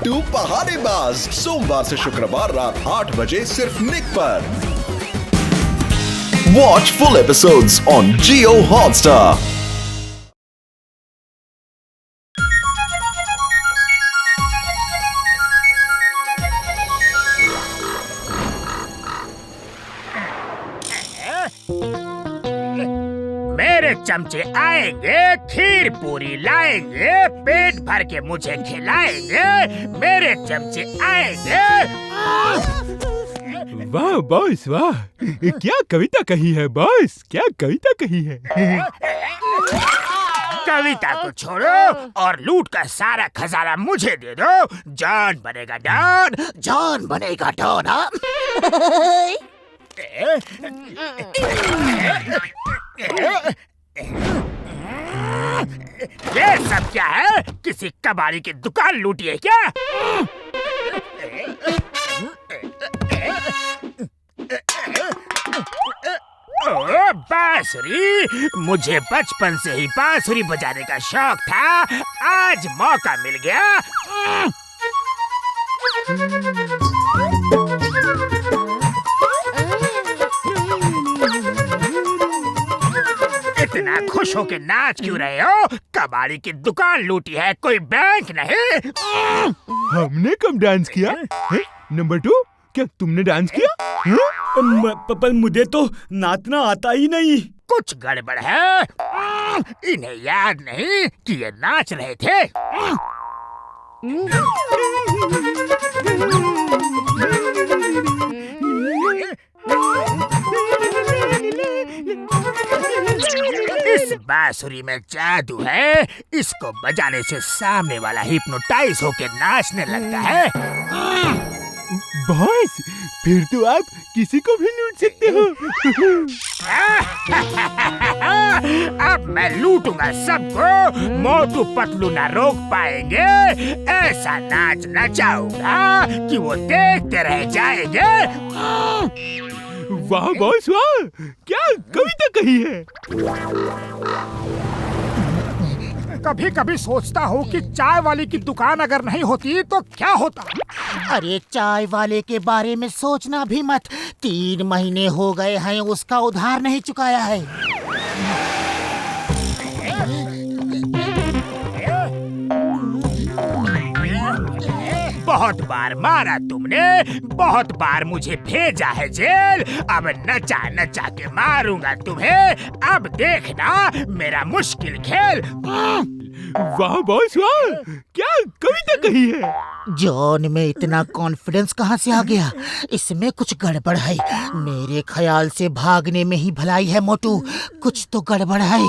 मोटू पहाड़ीबाज, सोमवार से शुक्रवार रात 8 बजे सिर्फ निक पर। Watch full episodes on Jio Hotstar. मेरे चमचे आएंगे, खीर पूरी लाएंगे, पेट भर के मुझे खिलाएंगे। मेरे चमचे आएंगे। वाह बॉस वाह, क्या कविता कही है बॉस, क्या कविता कही है। कविता को छोड़ो और लूट का सारा खजाना मुझे दे दो। जॉन बनेगा डॉन, जॉन बनेगा डॉन। हाँ? ये सब क्या है? किसी कबाड़ी की दुकान लूटी है क्या? ओ बांसुरी, मुझे बचपन से ही बांसुरी बजाने का शौक था। आज मौका मिल गया। इतना खुश होके नाच क्यों रहे हो? कबाड़ी की दुकान लूटी है, कोई बैंक नहीं। हमने कब डांस किया? नंबर 2, क्या तुमने डांस किया? पर मुझे तो नाचना आता ही नहीं। कुछ गड़बड़ है। इन्हें याद नहीं कि ये नाच रहे थे। इस बांसुरी में जादू है। इसको बजाने से सामने वाला हिप्नोटाइज होके नाचने लगता है। बॉस, फिर तो आप किसी को भी लूट सकते हो। अब मैं लूटूंगा सबको। मोटू पतलू ना रोक पाएंगे। ऐसा नाच नचाऊंगा कि वो देखते रह जाएंगे। वाह बॉस वाह, क्या कविता कही है। कभी कभी सोचता हूँ कि चाय वाले की दुकान अगर नहीं होती तो क्या होता। अरे चाय वाले के बारे में सोचना भी मत। 3 महीने हो गए हैं उसका उधार नहीं चुकाया है। बहुत बार मारा तुमने, बहुत बार मुझे भेजा है जेल। अब नचा नचा के मारूंगा तुम्हें। अब देखना मेरा मुश्किल खेल। वाह बॉस वाह, क्या कविता कही है। जॉन में इतना कॉन्फिडेंस कहाँ से आ गया? इसमें कुछ गड़बड़ है। मेरे ख्याल से भागने में ही भलाई है मोटू। कुछ तो गड़बड़ है।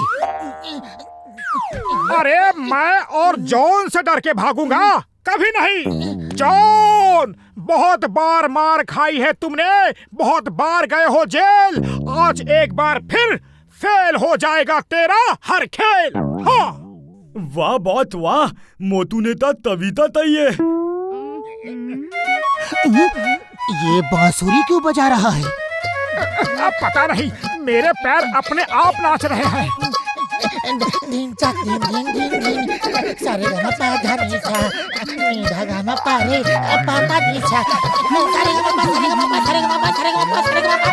अरे मैं और जॉन से डर के भागूंगा? कभी नहीं। जॉन, बहुत बार मार खाई है तुमने, बहुत बार गए हो जेल। आज एक बार फिर फेल हो जाएगा तेरा हर खेल। हाँ। वाह बहुत वाह, मोटू ने तो कविता तई है। ये बांसुरी क्यों बजा रहा है? अब पता नहीं, मेरे पैर अपने आप नाच रहे हैं। धीन चाक धीन धीन धीन धीन सारे गाना पा धा नी सा नीधा गाना पा रे पा पा नी सा सारे गाना पा सारे गाना पा सारे गाना पा सारे गाना पा सारे गाना पा।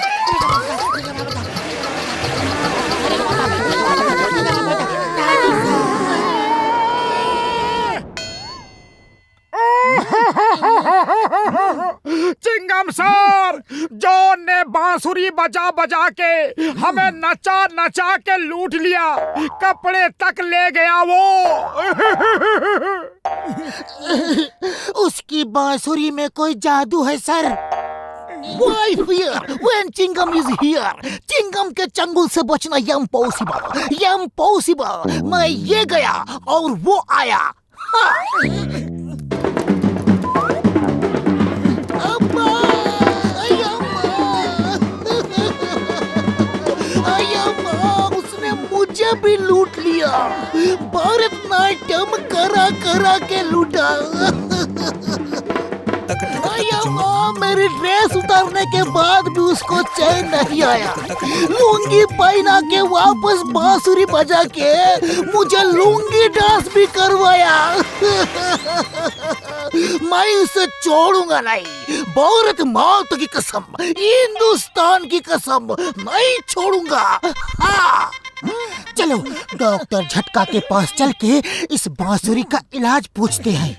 चिंगम सर, जॉन ने बांसुरी बजा बजा के हमें नचा नचा के लूट लिया। कपड़े तक ले गया वो। उसकी बांसुरी में कोई जादू है sir. Why fear when Chingam is here? Chingam के चंगुल से बचना impossible, impossible। मैं ये गया और वो आया। उसने मुझे भी लूट लिया। भरतनाट्यम करा करा के लूटा। मेरी ड्रेस उतारने के बाद भी उसको चैन नहीं आया। लुंगी पहना के वापस बांसुरी बजा के मुझे लुंगी डांस भी करवाया। मैं उसे छोड़ूंगा नहीं। भारत माता की कसम, हिंदुस्तान की कसम, नहीं छोड़ूंगा। हाँ। चलो डॉक्टर झटका के पास चल के इस बांसुरी का इलाज पूछते हैं।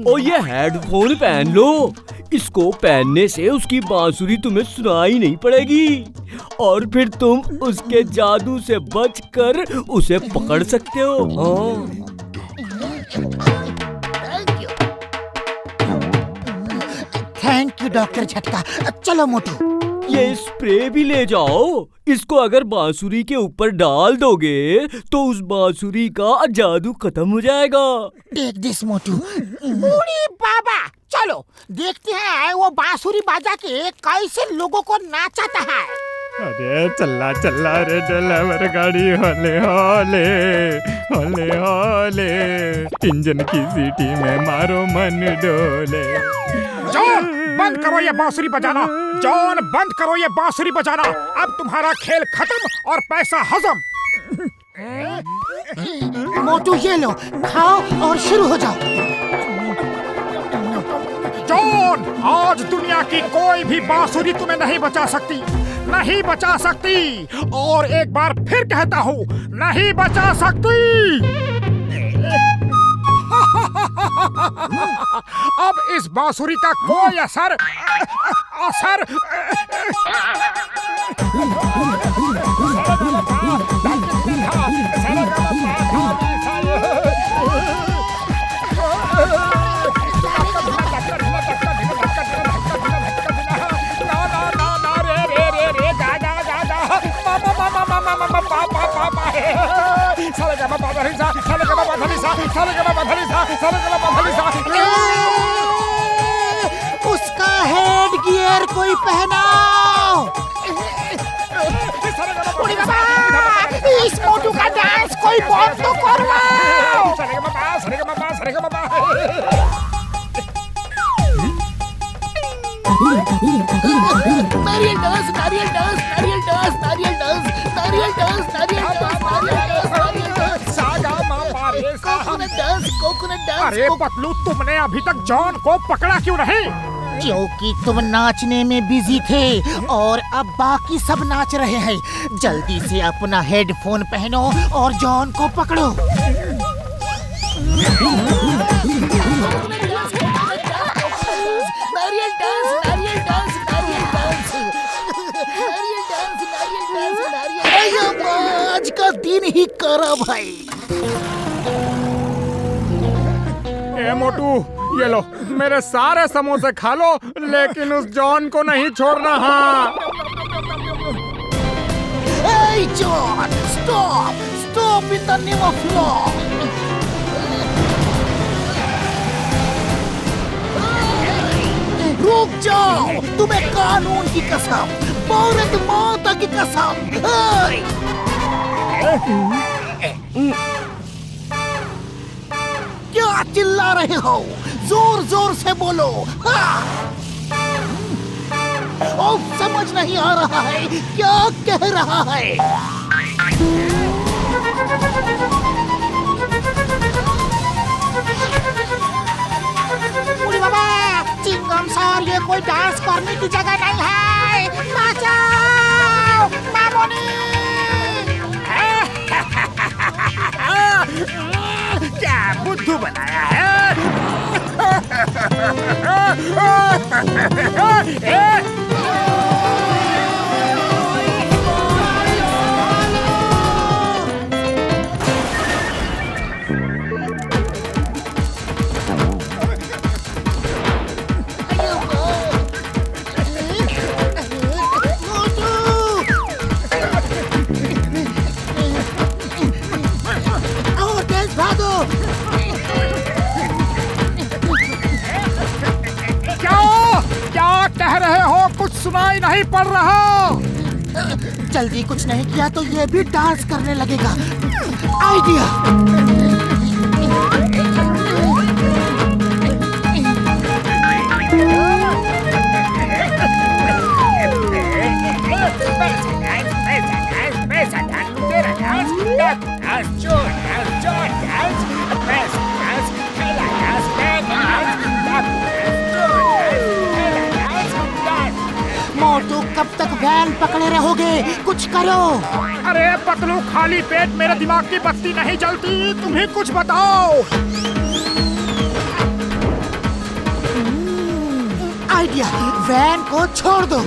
और ये हेडफोन पहन लो, इसको पहनने से उसकी बांसुरी तुम्हें सुनाई नहीं पड़ेगी और फिर तुम उसके जादू से बचकर उसे पकड़ सकते हो। हाँ। थैंक यू डॉक्टर झटका। चलो मोटू, ये स्प्रे भी ले जाओ। इसको अगर बांसुरी के ऊपर डाल दोगे तो उस बांसुरी का जादू खत्म हो जाएगा। टेक दिस मोटू। बूढ़ी बाबा, चलो देखते हैं वो बांसुरी बाजा के कैसे लोगों को नाचाता है। अरे चल्ला चल्ला रे ड्राइवर गाड़ी, होले होले होले होले, इंजन की सीटी में मारो मन डोले। जॉन, बंद करो ये बांसुरी बजाना। जॉन, बंद करो ये बांसुरी बजाना। अब तुम्हारा खेल खत्म और पैसा हजम। मोटू ये लो, खाओ और शुरू हो जाओ। जॉन, आज दुनिया की कोई भी बांसुरी तुम्हें नहीं बचा सकती, नहीं बचा सकती। और एक बार फिर कहता हूँ, नहीं बचा सकती। अब इस बांसुरी का कोई असर उसका हेड गियर कोई पहनाओ। इस मोटू का डांस कोई बंद तो करवाओ। नारियल डांस, नारियल डांस, नारियल डांस, नारियल डांस, नारियल डांस, नारियल डांस, नारियल dance, coconut dance, coconut dance. अरे पतलू, तुमने अभी तक जॉन को पकड़ा क्यों नहीं? क्योंकि तुम नाचने में बिजी थे और अब बाकी सब नाच रहे हैं। जल्दी से अपना हेडफोन पहनो और जॉन को पकड़ो। नारियल डांस, नारियल डांस, नारियल डांस, नारियल डांस, नारियल डांस, नारियल। आज का दिन ही करा भाई। ए मोटू, ये लो, मेरे सारे समोसे खा लो, लेकिन उस जॉन को नहीं छोड़ना। हाँ। Hey John, stop! Stop in the name of law! रुक जाओ, तुम्हें कानून की कसम, भारत माता की कसम। क्या चिल्ला रहे हो? जोर जोर से बोलो। समझ नहीं आ रहा है क्या कह रहा है। बाबा, चिंगम सर, ये कोई डांस करने की जगह नहीं है। बचाओ, मामोनी। क्या बुद्धू बनाया है? सुनाई नहीं पड़ रहा। जल्दी कुछ नहीं किया तो ये भी डांस करने लगेगा। आइडिया। कब तक वैन पकड़े रहोगे? कुछ करो। अरे पतलू, खाली पेट मेरे दिमाग की बत्ती नहीं जलती, तुम्हें कुछ बताओ। आइडिया, वैन को छोड़ दो।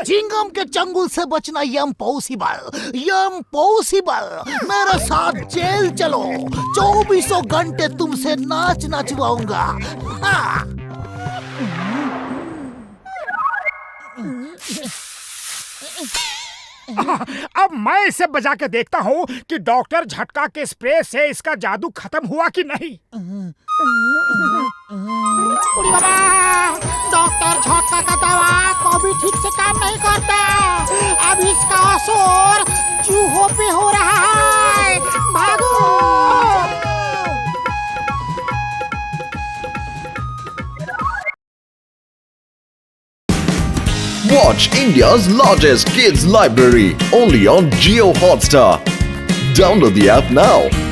चिंगम के चंगुल से बचना इम्पॉसिबल। मेरे साथ जेल चलो, 24 घंटे तुमसे नाच नचवाऊंगा। हाँ। अब मैं इसे बजा के देखता हूँ कि डॉक्टर झटका के स्प्रे से इसका जादू खत्म हुआ कि नहीं। उड़ी बाबा, डॉक्टर झटका का दवा कभी ठीक से काम नहीं करता। अब इसका असर चूहों पे हो रहा है। भागो। Watch India's largest kids library only on Jio Hotstar. Download the app now.